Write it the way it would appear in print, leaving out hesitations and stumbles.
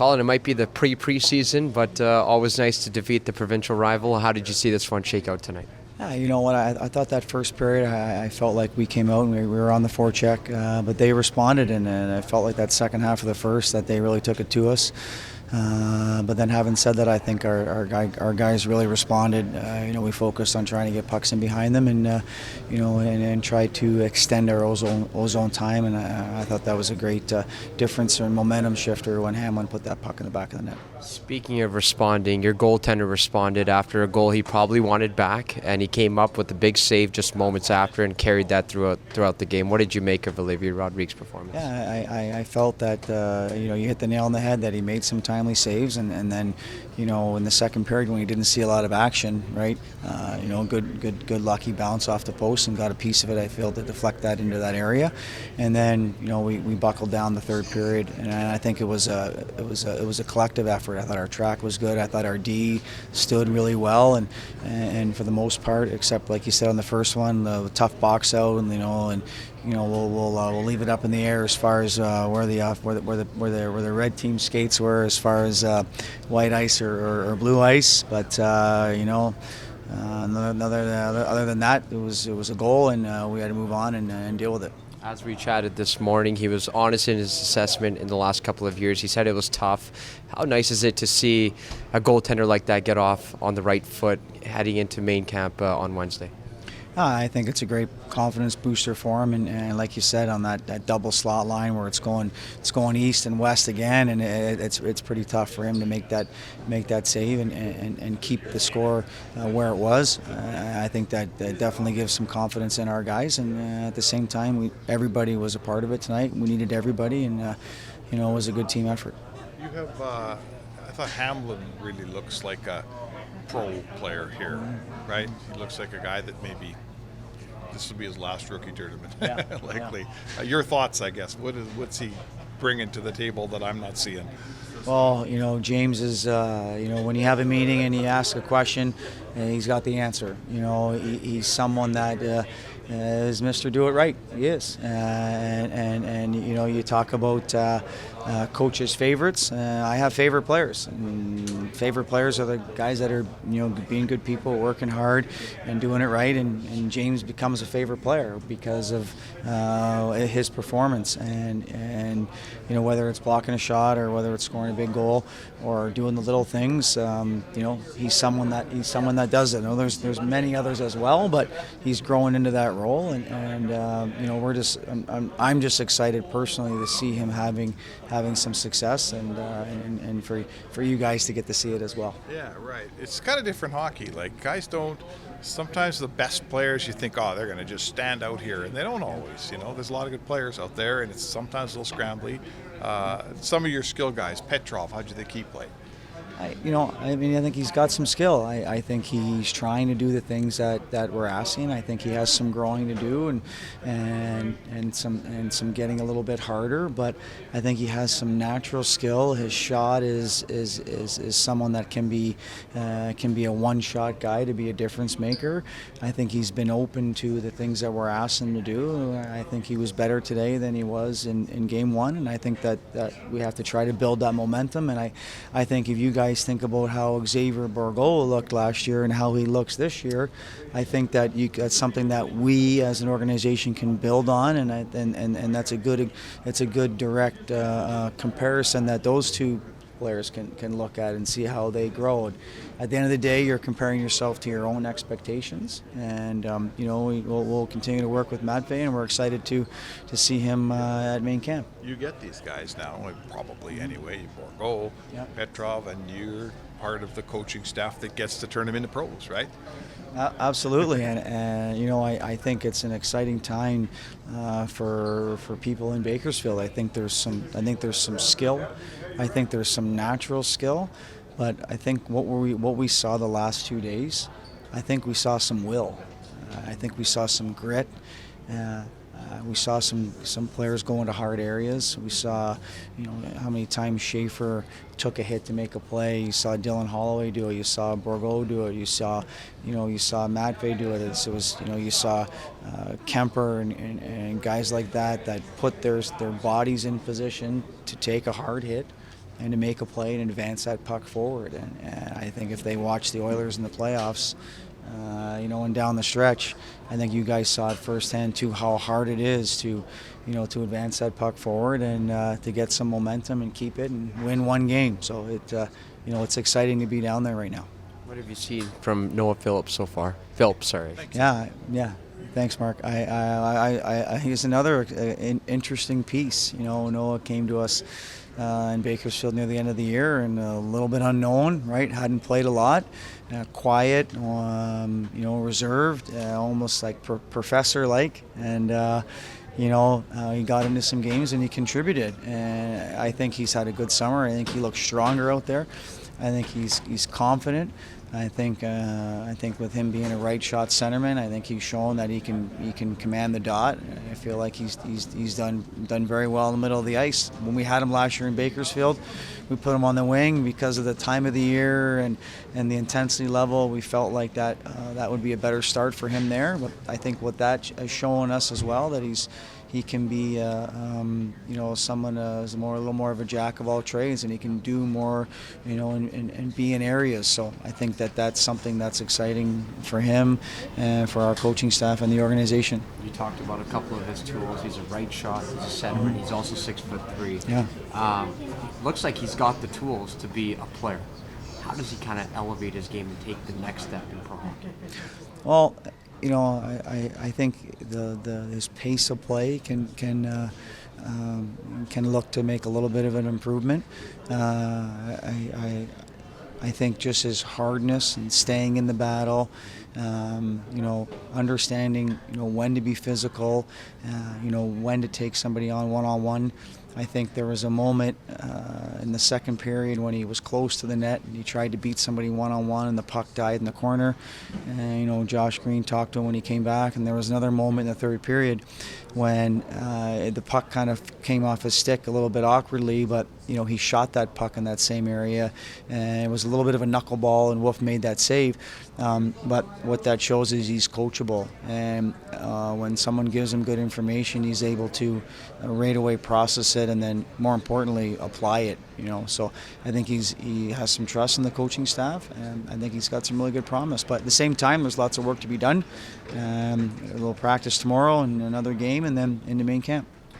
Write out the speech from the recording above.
Colin, it might be the preseason, but always nice to defeat the provincial rival. How did you see this one shake out tonight? Yeah, you know what? I thought that first period, I felt like we came out and we were on the forecheck, but they responded, and I felt like that second half of the first that they really took it to us. But then, having said that, I think our guys really responded. We focused on trying to get pucks in behind them, and and try to extend our ozone time. And I thought that was a great difference or momentum shifter when Hamlin put that puck in the back of the net. Speaking of responding, your goaltender responded after a goal he probably wanted back, and he came up with a big save just moments after and carried that throughout the game. What did you make of Olivier Rodriguez's performance? Yeah, I felt that you hit the nail on the head, that he made some timely saves, and then in the second period when he didn't see a lot of action, right? Good lucky bounce off the post and got a piece of it. I feel to deflect that into that area, and then we buckled down the third period, and I think it was a collective effort. I thought our track was good. I thought our D stood really well, and for the most part, except like you said on the first one, the tough box out, and we'll leave it up in the air as far as where the red team skates were, as far as white ice or blue ice. But other than that, it was a goal, and we had to move on and deal with it. As we chatted this morning, he was honest in his assessment in the last couple of years. He said it was tough. How nice is it to see a goaltender like that get off on the right foot heading into main camp on Wednesday? I think it's a great confidence booster for him, and like you said, on that double slot line where it's going east and west again, and it's pretty tough for him to make that save and keep the score where it was. I think that definitely gives some confidence in our guys, and at the same time, everybody was a part of it tonight. We needed everybody, and it was a good team effort. You have, I thought Hamlin really looks like a pro player here, right? He looks like a guy that maybe this will be his last rookie tournament, likely. Yeah. Your thoughts, I guess. What's he bringing to the table that I'm not seeing? Well, James is, when you have a meeting and he asks a question, he's got the answer. He's someone that is Mr. Do It Right. He is. And you talk about coaches' favorites. I have favorite players. And favorite players are the guys that are, being good people, working hard, and doing it right. And James becomes a favorite player because of his performance. And whether it's blocking a shot or whether it's scoring a big goal or doing the little things, he's someone that does it. There's many others as well, but he's growing into that role. And I'm just excited personally to see him having some success, and for you guys to get to see it as well. Yeah, right. It's kind of different hockey. Like, guys don't. Sometimes the best players, you think, they're going to just stand out here, and they don't always. There's a lot of good players out there, and it's sometimes a little scrambly. Some of your skill guys, Petrov, how do you think he played? I think he's got some skill. I think he's trying to do the things that we're asking. I think he has some growing to do and some getting a little bit harder. But I think he has some natural skill. His shot is someone that can be a one-shot guy, to be a difference maker. I think he's been open to the things that we're asking him to do. I think he was better today than he was in game one, and I think that we have to try to build that momentum. And I think if you guys think about how Xavier Bourgault looked last year and how he looks this year, I think that that's something that we as an organization can build on, and that's a good direct comparison that those two players can look at and see how they grow. At the end of the day, you're comparing yourself to your own expectations, and we'll continue to work with Matvey, and we're excited to see him at main camp. You get these guys now, probably anyway, Bourgault, Petrov, and you're part of the coaching staff that gets to turn them into pros, right? Absolutely, and I think it's an exciting time for people in Bakersfield. I think there's some skill. I think there's some natural skill, but I think what we saw the last 2 days, I think we saw some will. I think we saw some grit. We saw some players go into hard areas. We saw, how many times Schaefer took a hit to make a play. You saw Dylan Holloway do it. You saw Bourgault do it. You saw Matvey do it. You saw Kemper and guys like that put their bodies in position to take a hard hit to make a play and advance that puck forward. And I think if they watch the Oilers in the playoffs, and down the stretch, I think you guys saw it firsthand too, how hard it is to advance that puck forward and to get some momentum and keep it and win one game. So it's exciting to be down there right now. What have you seen from Noah Phillips so far? Phillips, sorry. Yeah. Thanks, Mark. I think it's another interesting piece. Noah came to us in Bakersfield near the end of the year and a little bit unknown, right? Hadn't played a lot, quiet, reserved, almost like professor-like, and he got into some games and he contributed. And I think he's had a good summer. I think he looks stronger out there. I think he's confident. I think with him being a right shot centerman, I think he's shown that he can command the dot. I feel like he's done very well in the middle of the ice. When we had him last year in Bakersfield, we put him on the wing because of the time of the year and the intensity level. We felt like that would be a better start for him there. But I think what that has shown us as well, that he can be someone who's a little more of a jack of all trades, and he can do more, and be in areas. So I think that's something that's exciting for him and for our coaching staff and the organization. You talked about a couple of his tools. He's a right shot, he's a center, and he's also 6'3". Yeah. Looks like he's got the tools to be a player. How does he kind of elevate his game and take the next step in pro hockey? Well, I think his pace of play can look to make a little bit of an improvement. I think just his hardness and staying in the battle, understanding when to be physical, when to take somebody on one-on-one. I think there was a moment in the second period when he was close to the net and he tried to beat somebody one-on-one and the puck died in the corner. And, Josh Green talked to him when he came back, and there was another moment in the third period when the puck kind of came off his stick a little bit awkwardly, but he shot that puck in that same area, and it was a little bit of a knuckleball, and Wolf made that save. But what that shows is he's coachable, and when someone gives him good information, he's able to right away process it, and then more importantly apply it. So I think he has some trust in the coaching staff, and I think he's got some really good promise. But at the same time, there's lots of work to be done. A little practice tomorrow and another game, and then into main camp.